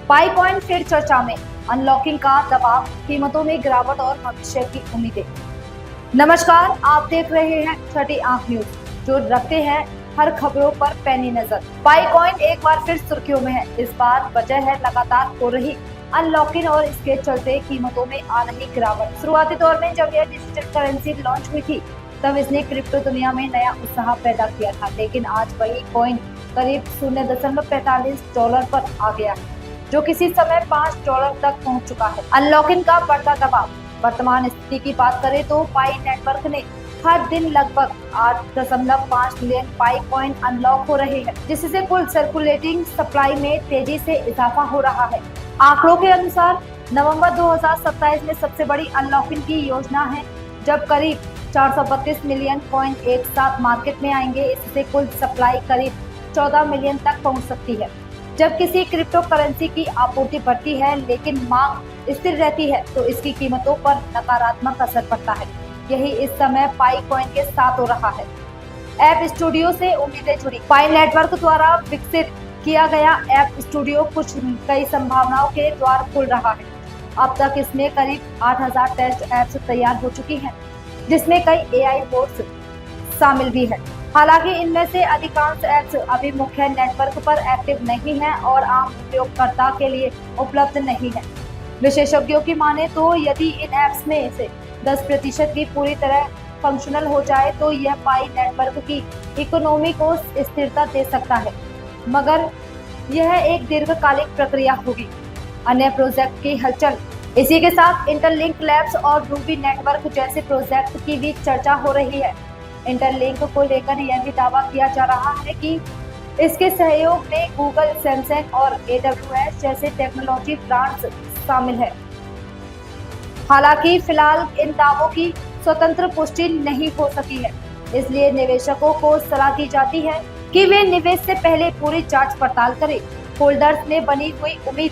पाई coin फिर चर्चा में, अनलॉकिंग का दबाव, कीमतों में गिरावट और भविष्य की उम्मीदें। नमस्कार, आप देख रहे हैं छठी आंख न्यूज, जो रखते हैं हर खबरों पर पैनी नजर। पाई कॉइन एक बार फिर सुर्खियों में है। इस बार वजह है लगातार हो रही अनलॉकिंग और इसके चलते कीमतों में आ रही गिरावट। शुरुआती दौर में जब यह डिजिटल करेंसी लॉन्च हुई थी, तब इसने क्रिप्टो दुनिया में नया उत्साह पैदा किया था, लेकिन आज वही कॉइन करीब $0.45 पर आ गया है, जो किसी समय $5 तक पहुंच चुका है। अनलॉकिंग का बढ़ता दबाव। वर्तमान स्थिति की बात करें तो पाई नेटवर्क ने हर दिन लगभग 8.5 मिलियन पाई कॉइन अनलॉक हो रहे हैं, जिससे कुल सर्कुलेटिंग सप्लाई में तेजी से इजाफा हो रहा है। आंकड़ों के अनुसार नवंबर 2027 में सबसे बड़ी अनलॉकिंग की योजना है, जब करीब 432 मिलियन कॉइन एक साथ मार्केट में आएंगे। इससे कुल सप्लाई करीब 14 मिलियन तक पहुंच सकती है। जब किसी क्रिप्टो करेंसी की आपूर्ति बढ़ती है लेकिन मांग स्थिर रहती है, तो इसकी कीमतों पर नकारात्मक असर पड़ता है। यही इस समय पाई कॉइन के साथ हो रहा है। ऐप स्टूडियो से उम्मीदें जुड़ी। पाई नेटवर्क द्वारा विकसित किया गया ऐप स्टूडियो कई संभावनाओं के द्वार खोल रहा है। अब तक इसमें करीब 8000 टेस्ट ऐप्स तैयार हो चुकी हैं, जिसमें कई AI बोर्ड्स शामिल भी है। हालांकि इनमें से अधिकांश ऐप्स अभी मुख्य नेटवर्क पर एक्टिव नहीं है और आम उपयोगकर्ता के लिए उपलब्ध नहीं है। विशेषज्ञों की माने तो यदि इन ऐप्स में से 10% भी पूरी तरह फंक्शनल हो जाए, तो यह पाई नेटवर्क की इकोनॉमी को स्थिरता दे सकता है, मगर यह एक दीर्घकालिक प्रक्रिया होगी। अन्य प्रोजेक्ट की हलचल। इसी के साथ इंटरलिंक लैब्स और रूबी नेटवर्क जैसे प्रोजेक्ट की भी चर्चा हो रही है। इंटरलिंक को लेकर यह भी दावा किया जा रहा है कि इसके सहयोग में गूगल, सैमसंग और AWS जैसे टेक्नोलॉजी ब्रांड्स शामिल है। हालांकि फिलहाल इन दावों की स्वतंत्र पुष्टि नहीं हो सकी है, इसलिए निवेशकों को सलाह दी जाती है कि वे निवेश से पहले पूरी जांच पड़ताल करें। होल्डर्स ने बनी हुई उम्मीद।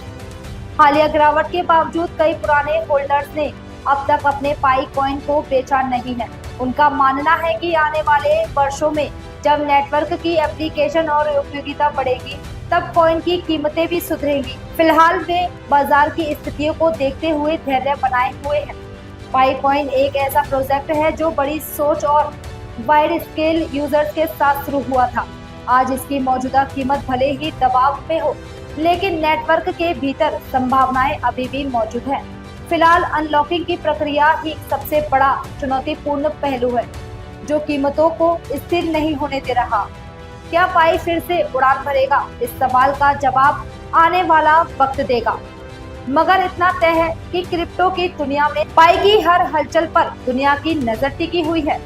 हालिया गिरावट के बावजूद कई पुराने होल्डर्स ने अब तक अपने पाई कॉइन को बेचा नहीं है। उनका मानना है कि आने वाले वर्षों में जब नेटवर्क की एप्लीकेशन और उपयोगिता बढ़ेगी, तब कॉइन की कीमतें भी सुधरेंगी। फिलहाल वे बाजार की स्थितियों को देखते हुए धैर्य बनाए हुए हैं। पाई कॉइन एक ऐसा प्रोजेक्ट है जो बड़ी सोच और वाइड स्केल यूजर्स के साथ शुरू हुआ था। आज इसकी मौजूदा कीमत भले ही दबाव में हो, लेकिन नेटवर्क के भीतर संभावनाएं अभी भी मौजूद है। फिलहाल अनलॉकिंग की प्रक्रिया ही सबसे बड़ा चुनौतीपूर्ण पहलू है, जो कीमतों को स्थिर नहीं होने दे रहा। क्या पाई फिर से उड़ान भरेगा? इस सवाल का जवाब आने वाला वक्त देगा, मगर इतना तय है कि क्रिप्टो की दुनिया में पाई की हर हलचल पर दुनिया की नजर टिकी हुई है।